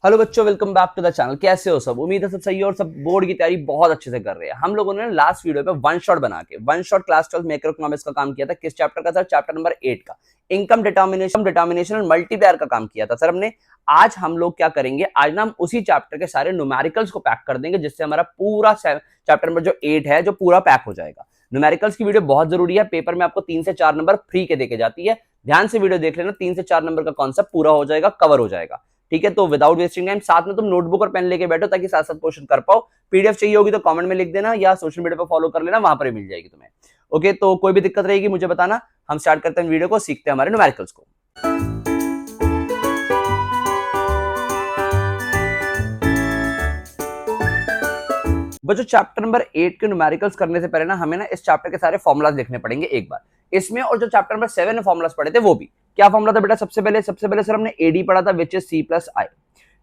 Hello बच्चों, welcome back to the channel. कैसे हो सब? उम्मीद है सब सही है और सब बोर्ड की तैयारी बहुत अच्छे से कर रहे हैं। हम लोगों ने लास्ट वीडियो पे वन शॉट बना के one shot class 12 macro economics का काम किया था। किस चैप्टर का? सर चैप्टर नंबर 8 का इनकम डिटर्मिनेशन एंड मल्टीप्लायर का काम किया था सर हमने। आज हम लोग क्या करेंगे, आज ना हम उसी चैप्टर के सारे न्यूमेरिकल्स को पैक कर देंगे, जिससे हमारा पूरा चैप्टर नंबर जो 8 है जो पूरा पैक हो जाएगा। न्यूमेरिकल्स की वीडियो बहुत जरूरी है, पेपर में आपको 3 से 4 नंबर फ्री के देके जाती है। ध्यान से वीडियो देख लेना, 3 से 4 नंबर का कॉन्सेप्ट पूरा हो जाएगा, कवर हो जाएगा। ठीक है, तो विदाउट वेस्टिंग टाइम साथ में तुम नोटबुक और पेन लेके बैठो ताकि साथ साथ क्वेश्चन कर पाओ। पीडीएफ चाहिए होगी तो कमेंट में लिख देना या सोशल मीडिया पे फॉलो कर लेना, वहां पर मिल जाएगी तुम्हें। ओके, तो कोई भी दिक्कत रहेगी मुझे बताना। हम स्टार्ट करते हैं वीडियो को, सीखते हैं हमारे न्यूमेरिकल्स को। बच्चों, चैप्टर नंबर 8 के न्यूमेरिकल्स करने से पहले ना हमें ना इस चैप्टर के सारे फॉर्मुलाज लिखने पड़ेंगे एक बार इसमें। और जो चैप्टर नंबर 7 में फॉर्मुलाज पढ़े थे वो भी। क्या फॉर्मुला था बेटा? सबसे पहले सर हमने एडी पढ़ा था, विच इज सी प्लस आई।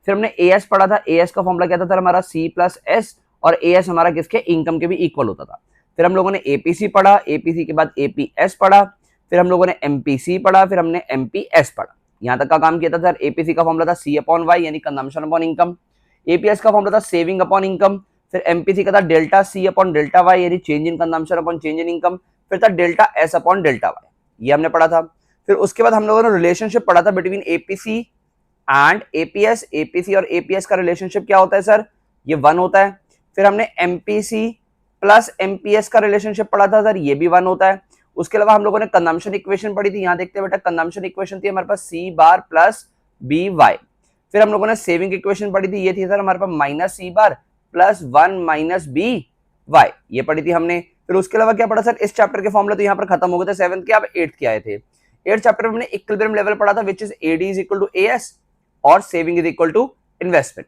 फिर हमने एएस पढ़ा था, एएस का फॉर्मुला क्या था सर हमारा? C plus S. और एएस हमारा किसके? इनकम के भी इक्वल होता था। फिर हम लोगों ने एपीसी पढ़ा, एपीसी के बाद एपीएस पढ़ा, फिर हम लोगों ने एमपीसी पढ़ा, फिर हमने एमपीएस पढ़ा। यहां तक का काम किया था सर। एपीसी का फॉर्मुला था सी अपॉन वाई यानी कंजम्पशन अपॉन इनकम। एपीएस का फॉर्मुला था सेविंग अपॉन इनकम। फिर एमपीसी का था delta C upon delta Y यानी change in consumption upon change in income. फिर था delta S upon delta Y, ये हमने पढ़ा था। फिर उसके बाद हम लोगों ने रिलेशनशिप पढ़ा था between APC and APS. APC और एपीएस का रिलेशनशिप क्या होता है सर? ये 1 होता है। फिर हमने एमपीसी प्लस एमपीएस का रिलेशनशिप पढ़ा था सर, ये भी 1 होता है। उसके अलावा हम लोगों ने कंजम्पशन इक्वेशन पढ़ी थी। यहां देखते हैं बेटा, कंजम्पशन इक्वेशन थी हमारे पास सी बार प्लस बी वाई। फिर हम लोगों ने सेविंग इक्वेशन पढ़ी थी, ये थी सर हमारे पास minus C bar plus 1 minus B Y, ये पढ़ी थी हमने। फिर उसके अलावा क्या पढ़ा सर? इस चैप्टर के फॉर्मूला तो यहाँ पर खत्म हो गए थे 7th के, अब 8th के आए थे। 8th चैप्टर में हमने इक्विलिब्रियम लेवल पढ़ा था, which is AD is equal to AS और saving is equal to investment.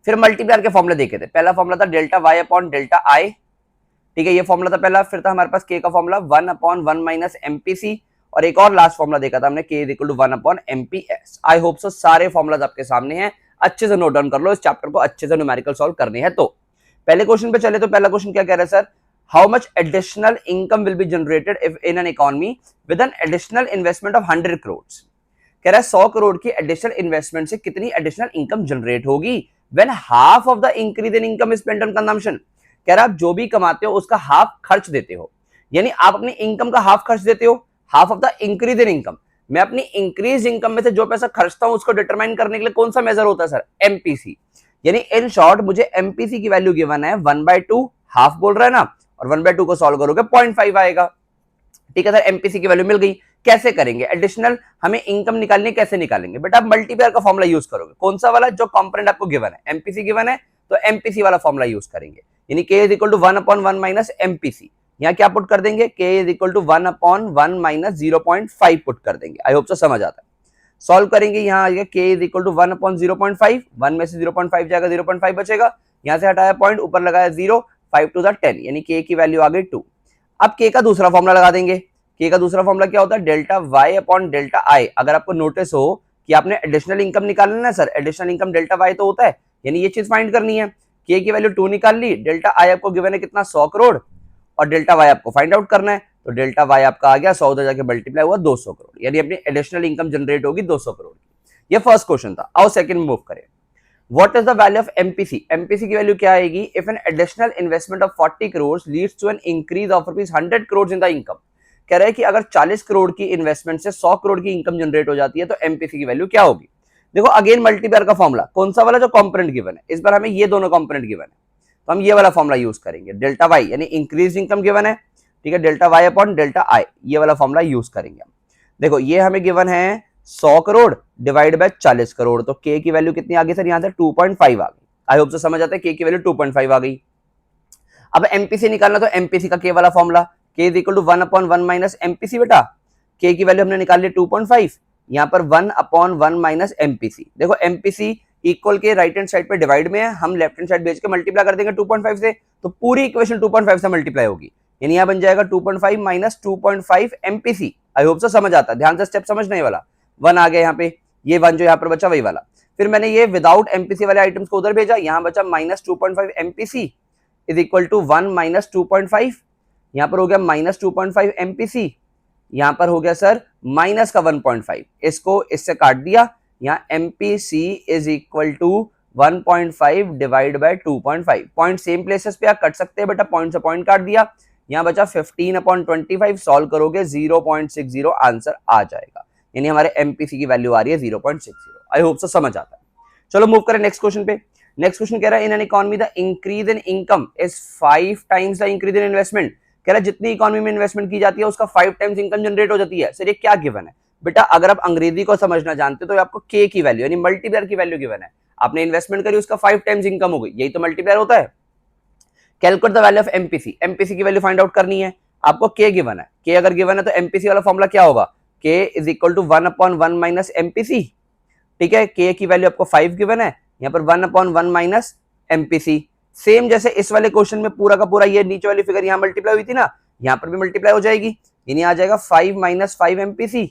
फिर मल्टीप्लायर के फॉर्मुला देखे थे। पहला फॉर्मुला था delta Y upon delta I, ठीक है, ये फॉर्मुला था पहला। फिर था हमारे पास के का फॉर्मुला 1 अपॉन 1 माइनस एमपीसी, और एक और लास्ट फॉर्मुला देखा था हमने, K is equal to 1 upon MPS. I hope so सारे फॉर्मुलाज आपके सामने हैं, अच्छे से नोट डाउन कर लो, इस चैप्टर को अच्छे से न्यूमेरिकल सॉल्व करने हैं। तो पहले क्वेश्चन पे चले तो पहला क्वेश्चन क्या कह रहा है sir? How much additional income will be generated if in an economy with an additional investment of 100 crore. कह रहा है 100 करोड़ की एडिशनल इन्वेस्टमेंट से कितनी एडिशनल इनकम जनरेट होगी when half of the increase in income is spent on consumption. कह रहा है आप जो भी कमाते हो उसका हाफ खर्च देते हो, यानी आप अपनी इनकम का हाफ खर्च देते हो, half of the increase in income. मैं अपनी इंक्रीज इनकम में से जो पैसा खर्चता हूं उसको डिटरमाइन करने के लिए कौन सा मेजर होता है सर? एमपीसी। यानी इन शॉर्ट मुझे एमपीसी की वैल्यू गिवन है 1/2, हाफ बोल रहा है ना, और 1/2 को सॉल्व करोगे 0.5 आएगा। ठीक है सर, एमपीसी की वैल्यू मिल गई। कैसे करेंगे एडिशनल? हमें इनकम निकालनी, कैसे निकालेंगे बेटा? आप मल्टीप्लायर का फॉर्मुला यूज करोगे। कौन सा वाला? जो कंपोनेंट आपको गिवन है, एमपीसी गिवन है तो एमपीसी वाला फॉर्मुला यूज करेंगे, यानी k is equal to 1 upon 1 minus MPC. यहाँ क्या पुट कर देंगे? k is equal to 1 upon 1 minus 0.5 put कर देंगे। आई होप सो समझ आता है। सॉल्व करेंगे, यहाँ आएगा k is equal to 1 upon 0.5, 1 में से 0.5 जाएगा, 0.5 बचेगा, यहाँ से हटाया पॉइंट, ऊपर लगाया 0, 5 टू द 10 यानी k की वैल्यू आ गई 2। अब k का दूसरा फॉर्मुला लगा देंगे। k का दूसरा फॉर्मुला क्या होता है? Delta y upon delta i। अगर आपको नोटिस हो कि आपने एडिशनल इनकम निकालना है sir, additional income delta y तो होता है, यानी ये चीज फाइंड करनी है। k की वैल्यू 2 निकाल ली, डेल्टा i आपको गिवन है कितना? 100 करोड़, और डेल्टा y आपको फाइंड आउट करना है, तो डेल्टा y आपका आ गया 100 उधर जाके मल्टीप्लाई हुआ 200 करोड़, यानी अपनी एडिशनल इनकम जनरेट होगी 200 करोड़ की। ये फर्स्ट क्वेश्चन था। आओ सेकंड मूव करें। What is the value of MPC? MPC की वैल्यू क्या आएगी? If an additional investment of 40 crores leads to an increase of rupees 100 crores in the income। कह रहा है कि अगर 40 करोड़ की इन्वेस्टमेंट से 100 करोड़ की इनकम जनरेट हो जाती है तो एमपीसी की वैल्यू क्या होगी? देखो अगेन मल्टीप्लायर का फॉर्मुला, कौन सा वाला? जो कंपोनेंट गिवन है। इस बार हमें ये दोनों कंपोनेंट गिवन है तो हम ये वाला फॉर्मुला यूज करेंगे। डेल्टा वाई यानी इंक्रीज इनकम गिवन है, ठीक है, delta Y upon delta I, ये वाला फॉर्मुला यूज करेंगे हम। देखो ये हमें गिवन है 100 करोड़ डिवाइड बाय 40 करोड़, तो k की वैल्यू कितनी आ गई सर? यहाँ से 2.5 आ गई। आई होप से समझ आता है, k की वैल्यू 2.5 आ गई। अब एमपीसी निकालना, तो एमपीसी का k वाला formula, k is equal to 1 upon 1 minus MPC. बेटा k की वैल्यू हमने निकाल ली 2.5, यहाँ पर 1 अपॉन 1 माइनस एमपीसी। देखो एमपीसी इक्वल के राइट हैंड साइड पे डिवाइड में है, हम लेफ्ट हैंड साइड भेज के मल्टीप्लाई कर देंगे 2.5 से, तो पूरी इक्वेशन 2.5 से मल्टीप्लाई होगी, यानी यहाँ बन जाएगा 2.5 माइनस 2.5 एमपीसी। आई होप से समझ आता है, ध्यान से स्टेप समझने वाला। 1 आ गया यहाँ पे, ये 1 जो यहाँ पर बचा वही वाला। फिर मैंने ये विदाउट एमपीसी वाले आइटम्स को उधर भेजा, यहाँ बचा minus 2.5 MPC is equal to 1 minus 2.5, यहाँ पर हो गया माइनस 2.5 एमपीसी, यहाँ पर हो गया सर माइनस का 1.5, इसको इससे काट दिया, यहाँ MPC is equal to 1.5 divide by 2.5। Point same places पे आप कट सकते हैं बेटा, पॉइंट से पॉइंट काट दिया, यहाँ बचा 15/25, सॉल्व करोगे 0.60 आंसर आ जाएगा, यानी हमारे एमपीसी की वैल्यू आ रही है 0.60। आई होप सो समझ आता है। चलो मूव करें नेक्स्ट क्वेश्चन पे। नेक्स्ट क्वेश्चन कह रहा है in an economy the increase in income is 5 times the increase in investment. कह रहा है जितनी इकोनॉमी में इन्वेस्टमेंट की जाती है उसका 5 टाइम्स इनकम जनरेट हो जाती है। सर ये क्या गिवन है बेटा? अगर आप अंग्रेजी को समझना जानते हो तो आपको के की वैल्यू यानी मल्टीप्लायर की वैल्यू गिवन है, आपने इन्वेस्टमेंट करी उसका 5 टाइम्स इनकम हो गई, यही तो मल्टीप्लायर होता है। Calculate the value of MPC, MPC की वैल्यू फाइंड आउट करनी है, आपको के गिवन है। के अगर गिवन है तो एमपीसी वाला फॉर्मूला क्या होगा? K is equal to 1/1 minus MPC. ठीक है, के की वैल्यू आपको 5 गिवन है, यहाँ पर 1/1 माइनस एमपीसी। सेम जैसे इस वाले क्वेश्चन में पूरा का पूरा ये नीचे वाली फिगर यहाँ मल्टीप्लाई हुई थी ना, यहाँ पर भी मल्टीप्लाई हो जाएगी, यानी आ जाएगा 5 minus 5 MPC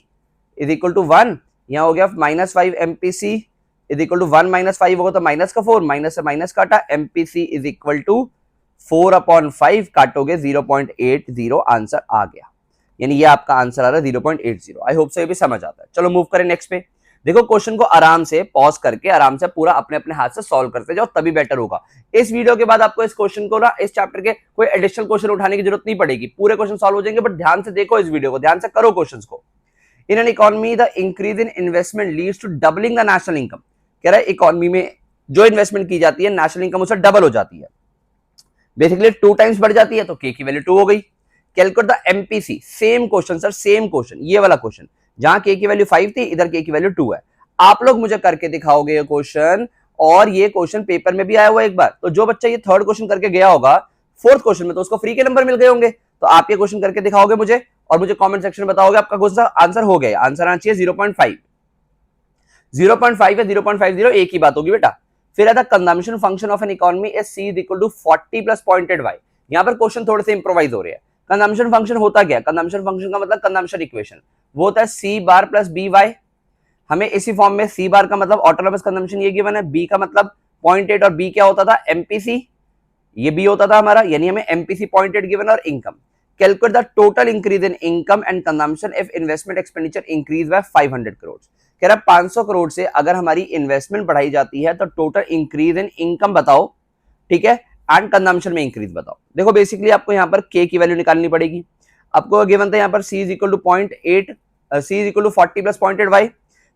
is equal to 1। यहाँ हो गया minus 5 MPC is equal to 1 minus 5 होगा तो माइनस का 4, माइनस से माइनस काटा, एमपीसी इज इक्वल टू 4/5 काटोगे 0.80 आंसर आ गया, यानी ये आपका आंसर आ रहा है 0.80। आई होप सो ये भी समझ आता है। चलो मूव करें नेक्स्ट पे। देखो क्वेश्चन को आराम से पॉज करके आराम से पूरा अपने अपने हाथ से सॉल्व करते जाओ, तभी बेटर होगा। इस वीडियो के बाद आपको इस क्वेश्चन को ना, इस चैप्टर के कोई एडिशनल क्वेश्चन उठाने की जरूरत नहीं पड़ेगी, पूरे क्वेश्चन सॉल्व हो जाएंगे। बट ध्यान से देखो इस वीडियो को, ध्यान से करो क्वेश्चंस को। In an economy the increase in investment leads to doubling the national income. कह रहा है इकोनॉमी में जो इन्वेस्टमेंट की जाती है नेशनल इनकम उससे डबल हो जाती है, बेसिकली 2 टाइम्स बढ़ जाती है, तो के की वैल्यू 2 हो गई। Calculate the MPC, same question sir, same question, ये वाला क्वेश्चन जहां के की वैल्यू 5 थी, इधर के की वैल्यू 2 है। आप लोग मुझे करके दिखाओगे ये क्वेश्चन, और ये क्वेश्चन पेपर में भी आया हुआ एक बार, तो जो बच्चा ये थर्ड क्वेश्चन करके गया होगा फोर्थ क्वेश्चन में तो उसको फ्री के नंबर मिल गए होंगे। तो आप ये क्वेश्चन करके दिखाओगे मुझे और मुझे कमेंट सेक्शन में बताओगे आपका क्वेश्चन आंसर हो गया। आंसर आना चाहिए 0.5। 0.5 या 0.50 एक ही बात होगी बेटा। फिर है the consumption function of an economy is C is equal to 40 plus pointed Y. यहाँ पर क्वेश्चन थोड़े से इंप्रोवाइज हो रहे हैं। कंजम्पशन फंक्शन होता क्या है? कंजम्पशन फंक्शन का मतलब कंजम्पशन इक्वेशन वो होता है सी बार प्लस बी वाई। हमें इसी फॉर्म में सी बार का मतलब ऑटोनोमस कंजम्पशन ये गिवन है, बी का मतलब 0.8 और बी क्या होता था? एमपीसी, ये बी होता था हमारा, यानी हमें एमपीसी 0.8 गिवन और income. Calculate the total increase in income and consumption if investment expenditure increase bye 500 crore. कह रहा है 500 करोड़ से अगर हमारी इन्वेस्टमेंट बढ़ाई जाती है तो टोटल इंक्रीज इन इनकम बताओ, ठीक है, एंड कंजम्पशन में इंक्रीज बताओ। देखो बेसिकली आपको यहाँ पर के की वैल्यू निकालनी पड़ेगी। आपको गिवन था यहाँ पर C is equal to 0.8, C is equal to 40 plus 0.8 Y.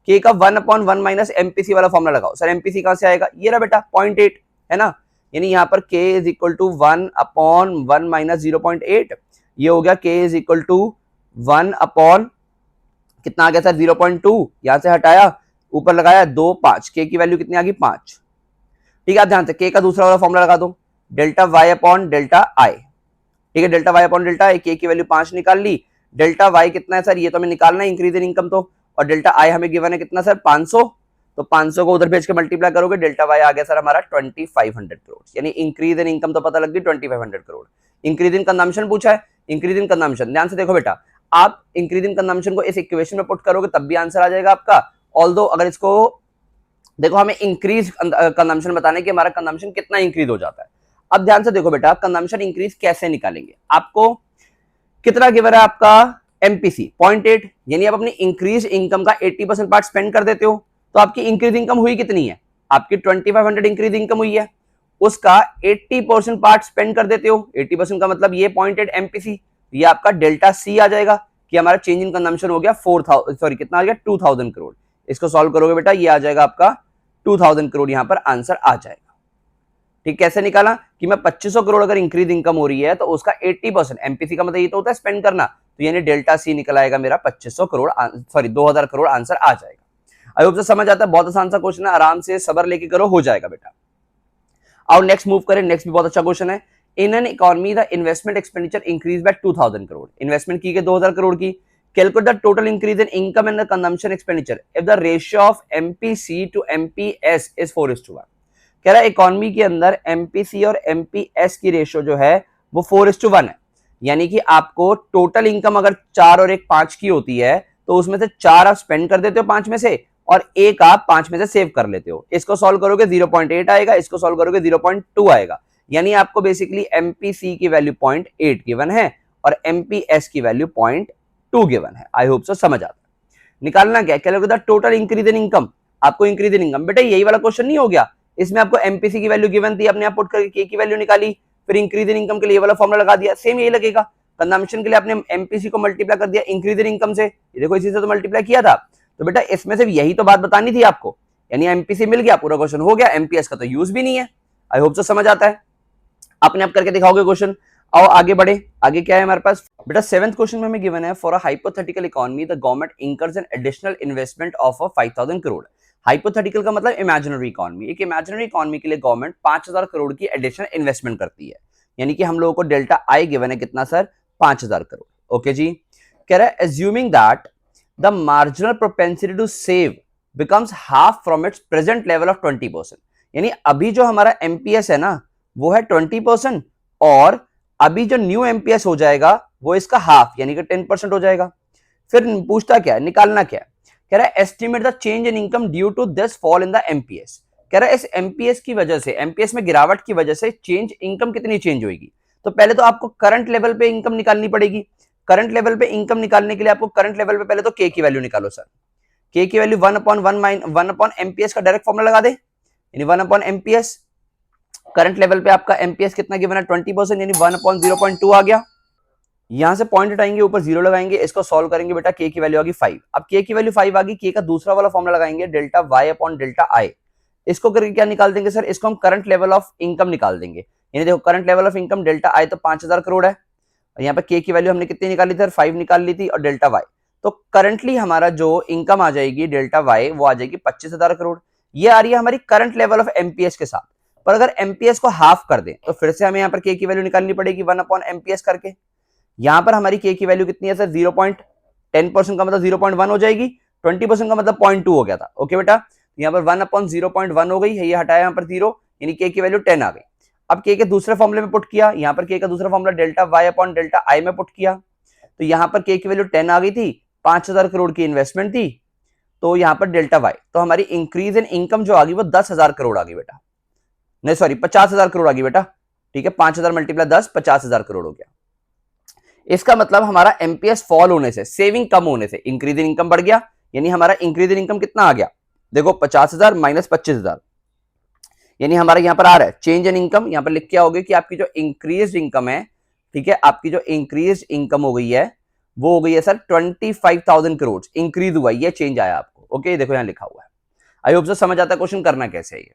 K का 1/1 माइनस एमपीसी वाला फॉर्मूला लगाओ। सर एमपीसी कहां से आएगा? ये रहा बेटा 0.8 है ना, यानी यहाँ पर k is equal to 1/1 minus 0.8, ये हो गया k इज इक्वल टू 1/ कितना आ गया सर? 0.2, यहां से हटाया ऊपर लगाया 2 5, k की वैल्यू कितनी आ गई? 5। ठीक है, ध्यान से k का दूसरा वाला फॉर्मूला लगा दो, delta y upon delta I. ठीक है, डेल्टा y अपॉन डेल्टा आई, k की वैल्यू 5 निकाल ली। डेल्टा y कितना है सर? ये तो हमें निकालना है इंक्रीज इन इनकम तो, और डेल्टा आई हमें गिवन है कितना सर? 500। तो 500 को उधर भेज के मल्टीप्लाई करोगे, डेल्टा वाई आ गया सर हमारा 2500 करोड़, यानी इंक्रीज इन इनकम तो पता लग गई 2500 करोड़। इंक्रीज इन कंजम्पशन पूछा है, इंक्रीज इन कंजम्पशन ध्यान से देखो बेटा, आप इंक्रीज इन कंजम्पशन को इस इक्वेशन में पुट करोगे तब भी आंसर आ जाएगा आपका। ऑल्दो अगर इसको देखो हमें इंक्रीज कंजम्पशन बताने की हमारा कंजम्पशन कितना इंक्रीज हो जाता है। अब ध्यान से देखो बेटा, कंजम्पशन इंक्रीज कैसे निकालेंगे? आपको कितना गिवन है आपका? एमपीसी 0.8, यानी आप अपनी इंक्रीज इनकम का 80% पार्ट स्पेंड कर देते हो, तो आपकी इंक्रीज इनकम हुई कितनी है? आपकी 2500 इंक्रीज इनकम हुई है, उसका 80% पार्ट स्पेंड कर देते हो। 80% का मतलब ये 0.8 एमपीसी, ये आपका डेल्टा सी आ जाएगा कि हमारा चेंज इन कंजम्पशन हो गया 4000, सॉरी कितना आ गया? 2000 करोड़। इसको सॉल्व करोगे बेटा, ये आ जाएगा आपका 2000 करोड़, यहां पर आंसर आ जाएगा। ठीक, कैसे निकाला कि मैं 2500 करोड़ अगर इंक्रीज इनकम हो रही है तो उसका 80%, एमपीसी का मतलब ये तो होता है स्पेंड करना, तो यानी डेल्टा सी निकल आएगा मेरा 2500 करोड़, सॉरी 2000 करोड़ आंसर आ जाएगा। आई होप से समझ आता है, बहुत आसान सा क्वेश्चन है, आराम से सबर लेके करो, हो जाएगा बेटा। और नेक्स्ट मूव करें, नेक्स्ट भी बहुत अच्छा क्वेश्चन है। In an economy the investment expenditure increase by 2000 crore, investment की गई 2000 करोड़ की। Calculate the total increase in income and the consumption expenditure if the ratio of MPC to MPS is 4:1। कह रहा है इकोनॉमी के अंदर एमपीसी और एमपीएस की रेशियो जो है वो 4:1 है, यानी कि आपको टोटल इनकम अगर 4 और 1 5 की होती है तो उसमें से 4 आप स्पेंड कर देते हो 5 में से, और 1 आप 5 में से सेव कर लेते हो। इसको सॉल्व करोगे 0.8 आएगा, इसको सॉल्व करोगे 0.2 आएगा, यानी आपको बेसिकली एमपीसी की वैल्यू 0.8 गिवन है और एमपीएस की वैल्यू 0.2 गिवन है। आई होप सो समझ आता है। निकालना क्या? Calculate the total increase in income. आपको इंक्रीज इन इनकम। बेटा यही वाला क्वेश्चन नहीं हो गया, इसमें आपको एमपीसी की वैल्यू गिवन थी, अपने आप पुट करके के की वैल्यू निकाली, फिर इंक्रीज इन इनकम के लिए वाला फॉर्मूला लगा दिया। सेम यही लगेगा, कंजम्पशन के लिए आपने एमपीसी को मल्टीप्लाई कर दिया इंक्रीज इन इनकम से, ये देखो इसी से तो मल्टीप्लाई किया था। तो बेटा इसमें सिर्फ यही तो बात बतानी थी आपको, यानी एमपीसी मिल गया, पूरा क्वेश्चन हो गया, एमपीएस का तो यूज भी नहीं है। आई होप तो समझ आता है, अपने आप करके दिखाओगे क्वेश्चन। आओ आगे बढ़े, आगे क्या है हमारे पास बेटा, 7th क्वेश्चन में हमें गिवन है for a hypothetical economy the government incurs an additional investment of 5000 crore. Hypothetical का मतलब इमेजिनरी इकोनॉमी, एक इमेजिनरी इकोनॉमी के लिए गवर्नमेंट 5000 करोड़ की एडिशनल इन्वेस्टमेंट करती है, यानी कि हम लोगों को डेल्टा आई गिवन है कितना सर, 5000 करोड़। ओके जी, कह रहा है assuming that the marginal propensity to save becomes half from its present level of 20%, यानी अभी जो हमारा एमपीएस है ना वो है 20%, और अभी जो न्यू एमपीएस हो जाएगा वो इसका हाफ यानी कि 10% हो जाएगा। फिर पूछता क्या है, निकालना क्या है, कह रहा है estimate the change in income due to this fall in the MPS. कह रहा है इस एमपीएस की वजह से, एमपीएस में गिरावट की वजह से चेंज इनकम कितनी चेंज होगी। तो पहले तो आपको करंट लेवल पे इनकम निकालनी पड़ेगी। करंट लेवल पे इनकम निकालने के लिए आपको करंट लेवल पे पहले तो के की वैल्यू निकालो सर। के की वैल्यू 1/1 एमपीएस का डायरेक्ट फॉर्मूला लगा दे, यानी 1/एमपीएस। करंट लेवल पे आपका एमपीएस कितना गिवन है 20%, यानी 1/0.2 आ गया। यहां से पॉइंट उठाएंगे, ऊपर जीरो लगाएंगे, इसको सॉल्व करेंगे बेटा, के की वैल्यू आ गई 5। अब के की वैल्यू 5 आ गई, के का दूसरा वाला फॉर्मूला लगाएंगे delta Y upon delta I. इसको करके क्या निकाल देंगे सर, इसको हम करंट लेवल ऑफ इनकम निकाल देंगे। यानी देखो current level of income delta आई तो 5000 करोड़ है, और यहाँ पे के की वैल्यू हमने कितनी निकाली थी, 5 निकाल ली थी, और डेल्टा वाई। तो करंटली हमारा जो इनकम आ जाएगी डेल्टा वाई वो आ जाएगी 25000 करोड़। ये आ रही है हमारी करंट लेवल ऑफ एमपीएस के साथ। पर अगर एमपीएस को हाफ कर दें तो फिर से हमें यहाँ पर के की वैल्यू निकालनी पड़ेगी 1/एमपीएस करके। यहां पर हमारी के की वैल्यू कितनी है सर, 0.10% का मतलब 0.1 हो जाएगी, 20% का मतलब 0.2 हो गया था। ओके बेटा, यहाँ पर 1/0.1 हो गई है, ये हटाया यहाँ पर 0, यानी के की वैल्यू 10 आ गई। अब के दूसरे फॉर्मूले में पुट किया, यहाँ पर के का दूसरा formula delta Y upon delta I में पुट किया, तो यहाँ पर के की वैल्यू 10 आ गई थी, 5000 करोड़ की इन्वेस्टमेंट थी, तो यहाँ पर डेल्टा वाई, तो हमारी इंक्रीज इन इनकम जो आ गई वो 10,000 करोड़ आ गई बेटा, नहीं सॉरी 50,000 करोड़ आ गई बेटा। ठीक है, 5000 मल्टीप्लाई 10, 50,000 करोड़ हो गया। इसका मतलब हमारा एमपीएस फॉल होने से, सेविंग कम होने से इंक्रीज इन इनकम बढ़ गया, यानी हमारा इंक्रीज इन इनकम कितना आ गया, देखो 50,000 माइनस 25,000, यानी हमारा यहां पर आ रहा है चेंज इन इनकम। यहां पर लिख के आओगे कि आपकी जो इंक्रीज इनकम है, ठीक है, आपकी जो इंक्रीज इनकम हो गई है वो हो गई है सर 25,000 करोड़ इंक्रीज हुआ, ये चेंज आया आपको। ओके, देखो यहां लिखा हुआ है। आई होप से समझ आता है क्वेश्चन करना कैसे है ये।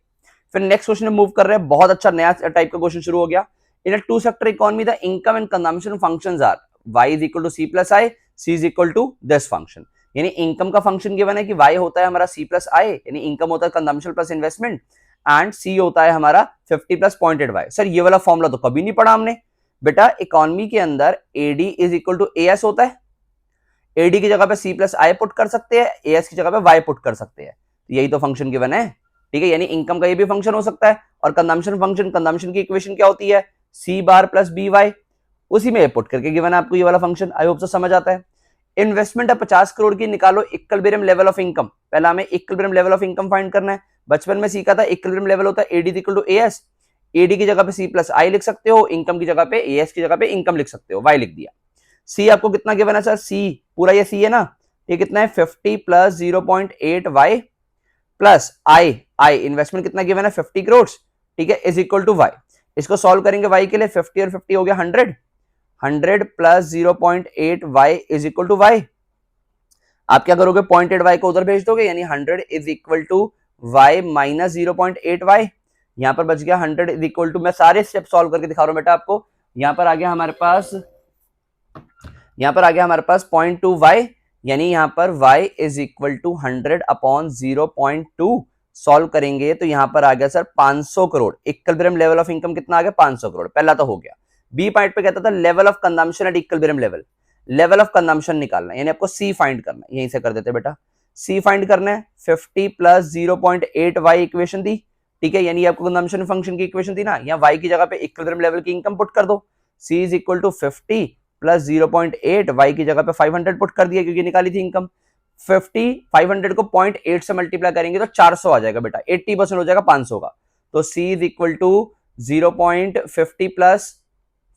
फिर नेक्स्ट क्वेश्चन में मूव कर रहे हैं, बहुत अच्छा नया टाइप का क्वेश्चन शुरू हो गया। In a two sector economy the income and consumption functions are y is equal to c plus i, c is equal to this function। यानी इनकम का फंक्शन गिवन है कि y होता है हमारा c plus i, यानी income होता है consumption plus investment, and c होता है हमारा 50 प्लस पॉइंटेड y। सर ये वाला फॉर्मूला तो कभी नहीं पढ़ा हमने बेटा। इकोनॉमी के अंदर ad is equal to as होता है, ad की जगह पे c plus i पुट कर सकते हैं, as की जगह पे y पुट कर सकते हैं, यही तो फंक्शन गिवन है। ठीक है, यानी इनकम का ये भी फंक्शन हो सकता है, और कंजम्पशन फंक्शन, कंजम्पशन की इक्वेशन क्या होती है, c बार प्लस by, उसी में पुट करके गिवन है आपको ये वाला फंक्शन। आई होप से समझ आता है। इन्वेस्टमेंट है 50 करोड़ की, निकालो इक्विलिब्रियम लेवल ऑफ इनकम। पहला हमें equilibrium level of income find करना है। बचपन में सीखा था इक्विलिब्रियम लेवल होता है AD equal to AS, AD की जगह पे सी प्लस आई लिख सकते हो, इनकम की जगह पे एएस की जगह पे इनकम लिख सकते हो, वाई लिख दिया। सी आपको कितना गिवन है सर, सी पूरा ये सी है ना, ये कितना है 50 plus 0.8 Y plus I, I investment कितना गिवन है 50 करोड़, ठीक है, इज इक्वल टू वाई। इसको सॉल्व करेंगे वाई के लिए, 50 और 50 हो गया 100, 100 plus 0.8 y is equal to Y. आप क्या करोगे, पॉइंटेड y को उधर भेज दोगे, यानी 100 is equal to y minus 0.8 y। यहां पर बच गया 100 इज इक्वल टू, मैं सारे स्टेप सॉल्व करके दिखा रहा हूं बेटा आपको। यहां पर आ गया हमारे पास, यहां पर आ गया हमारे पास 0.2 y, यानी यहां पर y is equal to 100 upon 0.2। Solve करेंगे तो यहां पर आ गया sir 500 crore. Equilibrium level of income कितना आ गया, 500 करोड़, पहला तो हो गया। बी पॉइंट पे कहता था level of consumption eight equilibrium level, level of consumption निकालना है, यानी आपको सी फाइंड करना है। यहीं से कर देते बेटा, सी फाइंड करना है। 50 प्लस 0.8 वाई इक्वेशन थी, ठीक है, यानी आपको कंजम्पशन फंक्शन की इक्वेशन थी ना, यहाँ वाई की जगह पे इक्विलिब्रियम लेवल की इनकम पुट कर दो। C is equal to 50 plus 0.8, Y की जगह पे 500 पुट कर दिया क्योंकि निकाली थी इनकम। 50 500 को 0.8 से मल्टीप्लाई करेंगे तो 400 आ जाएगा बेटा, 80% हो जाएगा 500 का। तो सी इज इक्वल टू 0.50 प्लस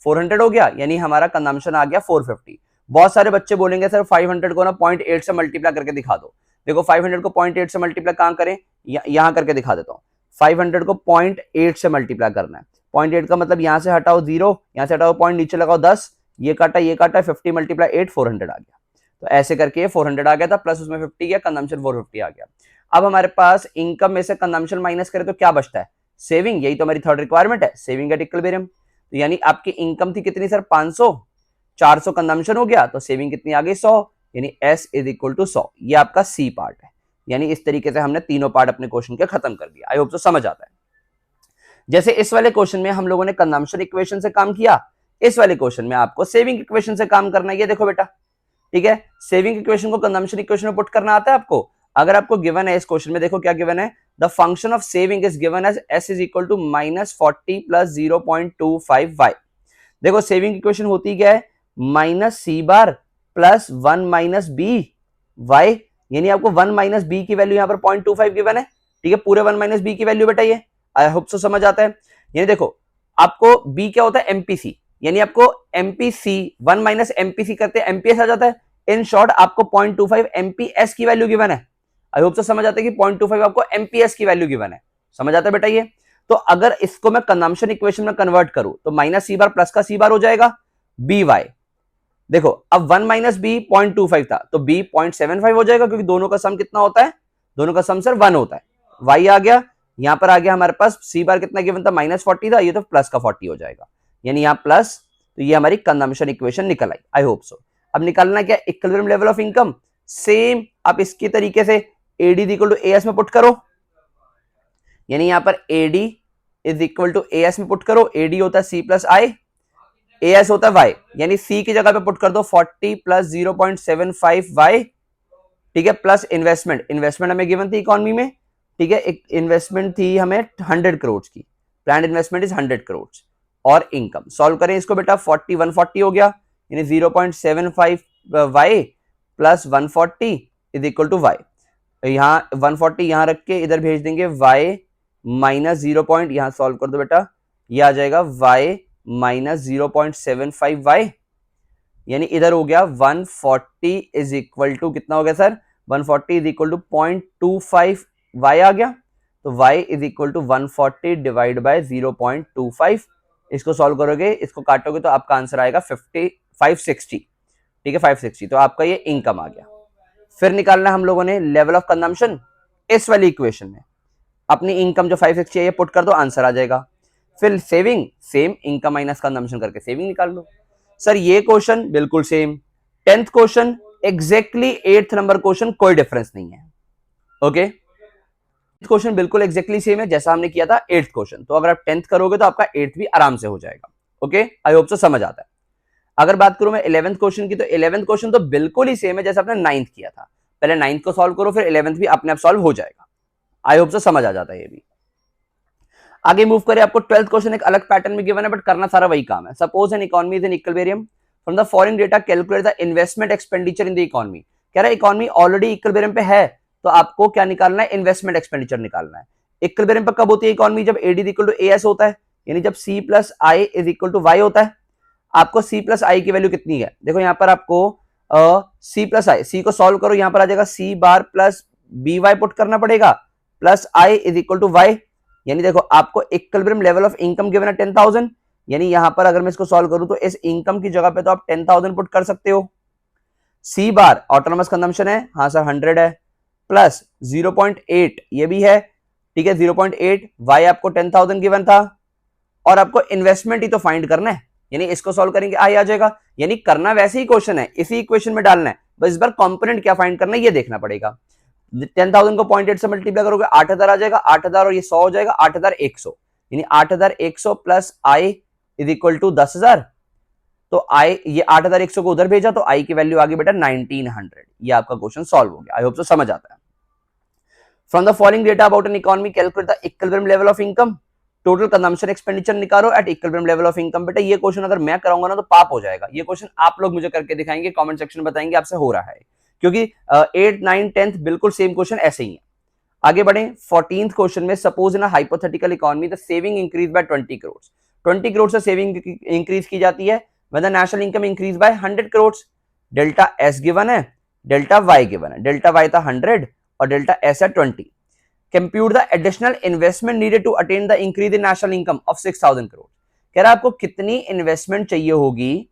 400 हो गया, यानी हमारा कंजम्पशन आ गया 450। बहुत सारे बच्चे बोलेंगे सर 500 को ना 0.8 से मल्टीप्लाई करके दिखा दो। देखो 500 को 0.8 से मल्टीप्लाई कहां करें, यहां करके दिखा देता हूं। 500 को 0.8 से मल्टीप्लाई करना है। 0.8 का मतलब यहां से हटाओ 0, यहां से हटाओ पॉइंट, नीचे लगाओ 10, ये काटा 50 मल्टीप्लाई 8 400 आ गया। तो ऐसे करके 400 आ गया था, प्लस उसमें 50 गया, कंजम्पशन 450 आ गया। अब हमारे पास इनकम में से कंजम्पशन माइनस करें तो क्या बचता है, सेविंग। यही तो हमारी थर्ड रिक्वायरमेंट है, सेविंग एट इक्विलिब्रियम। तो यानी आपकी इनकम थी कितनी सर, 500, 400 कंजम्पशन हो गया, तो सेविंग कितनी आ गई, 100, यानी S इज इक्वल टू 100। ये आपका सी पार्ट है। यानी इस तरीके से हमने तीनों पार्ट अपने क्वेश्चन के खत्म कर दिया। आई होप तो समझ आता है। जैसे इस वाले क्वेश्चन में हम लोगों ने कंजम्पशन इक्वेशन से काम किया, इस वाले क्वेश्चन में आपको सेविंग इक्वेशन से काम करना है। ये देखो बेटा, ठीक है, सेविंग इक्वेशन को कंजम्पशन इक्वेशन में पुट करना आता है आपको। अगर आपको गिवन है इस क्वेश्चन में, देखो क्या गिवन है, the function of saving is given as S is equal to -40 plus 0.25y। देखो सेविंग इक्वेशन होती क्या है, minus C bar plus 1 minus B Y, यानी आपको 1 माइनस बी की वैल्यू यहां पर 0.25 गिवन है, ठीक है, पूरे 1 माइनस बी की वैल्यू बेटा ये। आई होप सो समझ आता है। यानी देखो आपको बी क्या होता है, एमपीसी, यानी आपको एमपीसी 1 माइनस एमपीसी करते एमपीएस आ जाता है। इन शॉर्ट आपको 0.25 एमपीएस की वैल्यू गिवन है। आई होप सो समझ आता है कि 0.25 आपको एमपीएस की वैल्यू गिवन है। समझ आता है बेटा ये। तो अगर इसको मैं कंजम्पशन इक्वेशन में कन्वर्ट करूं तो माइनस सी बार प्लस का सी बार हो जाएगा बी वाई। देखो अब 1 माइनस बी 0.25 था तो बी 0.75 हो जाएगा, क्योंकि दोनों का सम कितना होता है, दोनों का सम सर 1 होता है। वाई आ गया, यहां पर आ गया हमारे पास सी बार कितना गिवन था, -40 था, ये तो प्लस का 40 हो जाएगा, यानी यहां प्लस, तो ये हमारी कंजम्पशन इक्वेशन निकल आई। आई होप सो। अब निकालना क्या, equilibrium level of income. Same आप इसके तरीके से एडी इक्वल टू एएस में पुट करो, यानी यहां पर AD is equal to AS में पुट करो। एडी होता है सी प्लस आई, एएस होता है वाई, यानी सी की जगह पे पुट कर दो 40 प्लस 0.75 वाई, ठीक है, प्लस इन्वेस्टमेंट। इन्वेस्टमेंट हमें गिवन थी इकोनॉमी में, ठीक है, एक इन्वेस्टमेंट थी हमें 100 करोड़ की, प्लान इन्वेस्टमेंट इज 100 करोड़। और इनकम सॉल्व करें इसको बेटा, 40 140 हो गया, यानी 0.75 Y plus 140 is equal to Y. यहाँ 140 यहां रख के इधर भेज देंगे वाई माइनस 0 पॉइंट, यहां सॉल्व कर दो बेटा, ये आ जाएगा वाई माइनस 0.75 वाई, यानी इधर हो गया 140 इज इक्वल टू कितना हो गया sir, 140 is equal to 0.25 Y आ गया। तो Y is equal to 140 divide by 0.25। इसको सॉल्व करोगे, इसको काटोगे तो आपका आंसर आएगा 560, ठीक है, 560। तो आपका ये इनकम आ गया। फिर निकालना हम लोगों ने लेवल ऑफ कंजम्पशन। इस वाली इक्वेशन में अपनी इनकम जो 560 है ये पुट कर दो, आंसर आ जाएगा। फिर saving, same income minus consumption करके सेविंग निकाल लो। सर ये क्वेश्चन बिल्कुल same, 10th question exactly 8th number question, कोई डिफरेंस नहीं है। ओके, क्वेश्चन बिल्कुल एग्जैक्टली सेम है जैसा हमने किया था 8th क्वेश्चन। तो अगर आप 10th करोगे तो आपका 8th भी आराम से हो जाएगा। ओके, आई होप सो समझ आता है। अगर बात करूं मैं 11th क्वेश्चन की, तो 11th क्वेश्चन तो बिल्कुल ही सेम है जैसे आपने 9th किया था। पहले 9th को सॉल्व करो, फिर 11th भी अपने आप सॉल्व हो जाएगा। आई होप सो समझ आ जाता है ये भी। आगे मूव करें, आपको 12th क्वेश्चन एक अलग पैटर्न में गिवन है, बट करना सारा वही काम है। Suppose N economy is in equilibrium, from the following data calculate the investment expenditure in the economy. कह रहा है इकोनॉमी ऑलरेडी इक्विलिब्रियम पे है, तो आपको क्या निकालना है, इन्वेस्टमेंट एक्सपेंडिचर निकालना है। इक्विलिब्रियम पर कब होती है इकोनॉमी, जब एडी इक्वल टू एएस होता है, यानी जब C plus I is equal to Y होता है। आपको सी प्लस आई की वैल्यू कितनी है, देखो यहां पर आपको सी प्लस आई, सी को सॉल्व करो, यहां पर आ जाएगा C bar plus B Y put करना पड़ेगा, plus I is equal to Y. यानी देखो आपको equilibrium level of income given है 10,000, यानी यहां पर अगर मैं इसको सॉल्व करूं तो इस इनकम की जगह पे तो आप 10,000 पुट कर सकते हो। सी बार ऑटोनोमस कंजम्पशन है, हाँ सर 100 है, प्लस 0.8 ये भी है, ठीक है 0.8, वाई आपको 10,000 गिवन था, और आपको इन्वेस्टमेंट ही तो फाइंड करना है, यानी इसको सॉल्व करेंगे आई आ जाएगा। यानी करना वैसे ही क्वेश्चन है, इसी इक्वेशन में डालना है, बस इस बार कंपोनेंट क्या फाइंड करना है ये देखना पड़ेगा। 10,000 को 0.8 से मल्टीप्लाई करोगे 8,000 आ जाएगा, 8,000 और ये 100 हो जाएगा 8,100, यानी 8,100 plus I is equal to 10,000। तो आई, ये 8,100 को उधर भेजा तो आई की वैल्यू आ गई बेटा 1900। ये आपका क्वेश्चन सॉल्व हो गया। आई होप सो समझ आता है। From the following data about an economy calculate the equilibrium level of income, total consumption expenditure निकालो at equilibrium level of income. बेटा ये क्वेश्चन अगर मैं कराऊंगा ना तो पाप हो जाएगा। ये क्वेश्चन आप लोग मुझे करके दिखाएंगे, कमेंट सेक्शन में बताएंगे आपसे हो रहा है, क्योंकि 8, 9, 10th बिल्कुल सेम क्वेश्चन ऐसे ही है। आगे बढ़े 14th क्वेश्चन में, suppose in a hypothetical economy the saving increase by 20 crore. 20 crore से सेविंग इंक्रीज की जाती है when the national income increase by 100 crore. Delta S given है, डेल्टा वाई गिवन है। डेल्टा वाई था 100 और डेल्टा एस है 20। Compute the additional investment needed to attain the increase in national income of 6,000 crore. कह रहा है आपको कितनी इन्वेस्टमेंट चाहिए होगी,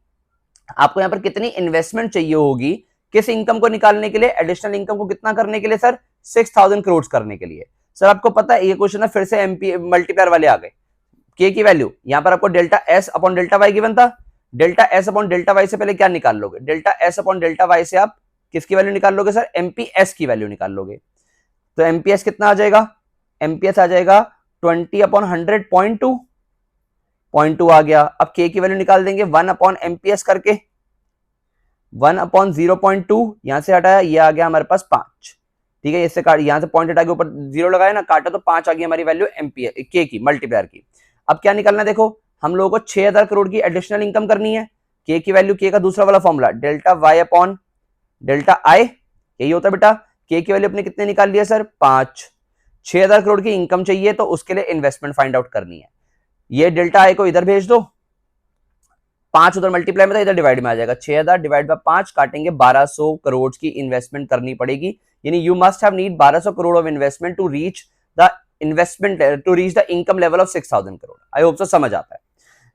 आपको यहां पर कितनी इन्वेस्टमेंट चाहिए होगी किस इनकम को निकालने के लिए, एडिशनल इनकम को कितना करने के लिए सर, 6,000 करोड़ करने के लिए। सर आपको पता है ये क्वेश्चन है, फिर से एमपी मल्टीप्लायर वाले आ गए। के की वैल्यू यहां पर आपको delta S upon delta Y given था, delta S upon delta Y से पहले क्या निकाल लोगे, delta S upon delta Y से आप किसकी वैल्यू निकाल लोगे सर, एमपीएस की वैल्यू निकाल लोगे। तो एमपीएस कितना आ जाएगा, एमपीएस आ जाएगा 20 अपॉन 100.2 आ गया। अब के की वैल्यू निकाल देंगे 1 अपॉन एमपीएस करके, 1 अपॉन 0.2 यहां से हटाया, ये आ गया हमारे पास 5। ठीक है, इससे काट, यहां से पॉइंट हटा के ऊपर 0 लगाया ना, काटा तो 5 आ गई हमारी वैल्यू एमपीएस के की मल्टीप्लायर की। अब क्या निकालना है देखो, हम लोगों को 6,000 करोड़ की एडिशनल इनकम करनी है। के की वैल्यू, के का दूसरा वाला formula delta Y upon delta I, यही होता है बेटा। के की वैल्यू अपने कितने निकाल लिया सर, 5। 6,000 करोड़ की इनकम चाहिए तो उसके लिए इन्वेस्टमेंट फाइंड आउट करनी है। ये डेल्टा आई को इधर भेज दो, 5 उधर मल्टीप्लाई में था, इधर डिवाइड में आ जाएगा। 6,000 डिवाइड बाय 5 काटेंगे, 1,200 करोड़ की इन्वेस्टमेंट करनी पड़ेगी। यानी you must have need 1,200 crore of investment to reach the investment, to reach the income level of 6,000 crore. I hope so समझ आता है।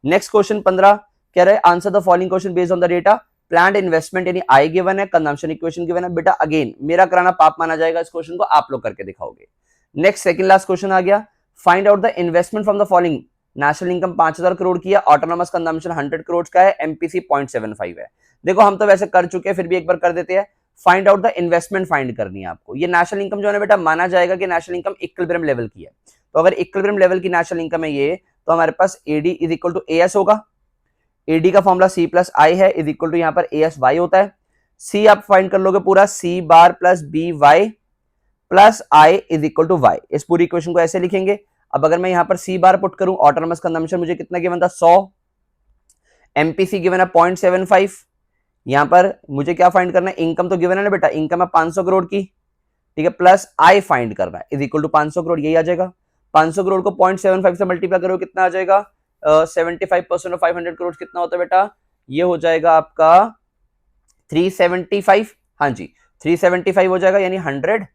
नेक्स्ट क्वेश्चन 15 कह रहे हैं answer the following question based on the data. Planned investment यानी I given है, consumption equation given है। बेटा अगेन मेरा कराना पाप माना जाएगा, इस क्वेश्चन को आप लोग करके दिखाओगे। नेक्स्ट सेकंड लास्ट क्वेश्चन आ गया, find out the investment from the following. National income 5,000 crore की है, ऑटोनॉमस कंजम्पशन 100 करोड़ का है, एमपीसी 0.75 है। देखो हम तो वैसे कर चुके हैं, फिर भी एक बार कर देते हैं। Find out the investment find करनी है आपको। ये नेशनल इनकम जो है ना बेटा, माना जाएगा कि नेशनल इनकम इक्विलिब्रियम लेवल की है। तो अगर इक्विलिब्रियम लेवल की नेशनल इनकम है ये, तो हमारे पास AD is equal to AS होगा। एडी का फॉर्मूला सी प्लस आई है, इज इक्वल टू यहाँ पर एएस वाई होता है। सी आप फाइंड कर लोगे पूरा, C bar plus B Y plus I is equal to Y. इस पूरी इक्वेशन को ऐसे लिखेंगे। अब अगर मैं यहां पर सी बार पुट करूं, ऑटोनॉमस कंजम्पशन मुझे कितना गिवन था, 100, एमपीसी गिवन है 0.75। यहां पर मुझे क्या फाइंड करना है, इनकम तो गिवन है ना बेटा, इनकम है 500 करोड़ की, ठीक है, प्लस आई फाइंड करना है, इज इक्वल टू 500 करोड़, यही आ जाएगा। 500 करोड़ को 0.75 से मल्टीप्लाई करो, कितना आ जाएगा, 75% ऑफ 500 करोड़ कितना होता है बेटा, ये हो जाएगा आपका 375। हाँ जी 375 हो जाएगा, यानी 100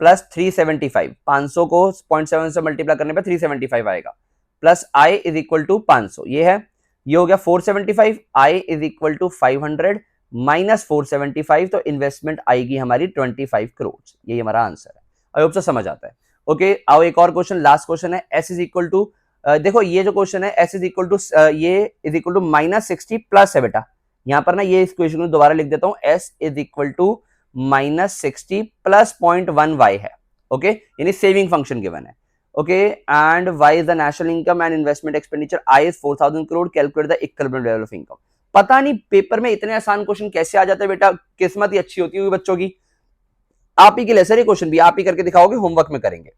प्लस 375, 500 को 0.7 से मल्टीप्लाई करने पे 375 आएगा, plus I is equal to 500, ये है, ये हो गया 475, I is equal to 500 minus 475, तो इन्वेस्टमेंट आएगी हमारी 25 करोड़। यही हमारा आंसर है। आई होप सो समझ आता है। ओके आओ एक और क्वेश्चन, लास्ट क्वेश्चन है, एस इज इक्वल टू, देखो ये जो क्वेश्चन है एस इज इक्वल टू, ये इज इक्वल टू -60 प्लस है बेटा। यहां पर ना ये इस क्वेश्चन को दोबारा लिख देता हूं, S is equal to -60 plus 0.1 Y है। ओके यानी सेविंग फंक्शन गिवन है। Okay and Y is the national income and investment expenditure, I is 4,000 crore, calculate the equilibrium level of income. पता नहीं पेपर में इतने आसान क्वेश्चन कैसे आ जाते हैं बेटा, किस्मत ही अच्छी होती है बच्चों की। आप ही के लिए सर ये क्वेश्चन भी आप ही करके दिखाओगे, होमवर्क में करेंगे।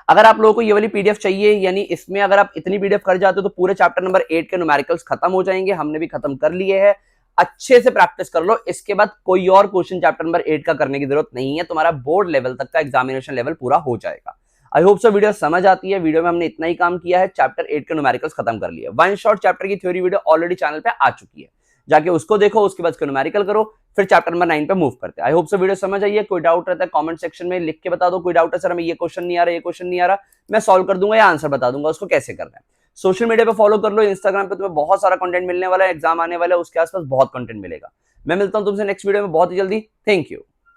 अगर आप लोगों को ये वाली पीडीएफ चाहिए, यानी इसमें अगर आप इतनी पीडीएफ कर जाते हो तो पूरे चैप्टर नंबर 8 के न्यूमेरिकल्स खत्म हो जाएंगे। हमने भी खत्म कर लिए हैं, अच्छे से प्रैक्टिस कर लो। इसके बाद कोई और क्वेश्चन चैप्टर नंबर 8 का करने की जरूरत नहीं है, तुम्हारा बोर्ड लेवल तक का एग्जामिनेशन लेवल पूरा हो जाएगा। आई होप सो वीडियो समझ आती है। वीडियो में हमने इतना ही काम किया है, चैप्टर 8 के न्यूमेरिकल्स खत्म कर लिए। वन शॉट चैप्टर की थ्योरी वीडियो ऑलरेडी चैनल पे आ चुकी है, जाके उसको देखो, उसके बाद न्यूमेरिकल करो, फिर चैप्टर नंबर 9 पे मूव करते हैं। आई होप सो वीडियो समझ आई है। कोई डाउट रहता है कमेंट सेक्शन में लिख के बता दो, कोई डाउट है सर हमें ये क्वेश्चन नहीं आ रहा, ये क्वेश्चन नहीं आ रहा, मैं सॉल्व कर दूंगा या आंसर बता दूंगा उसको कैसे करना है। सोशल मीडिया पे फॉलो कर लो, इंस्टाग्राम पे तुम्हें बहुत सारा कंटेंट मिलने वाला है, एग्जाम आने वाला है, उसके आसपास बहुत कंटेंट मिलेगा। मैं मिलता हूं तुमसे नेक्स्ट वीडियो में बहुत ही जल्दी। Thank you.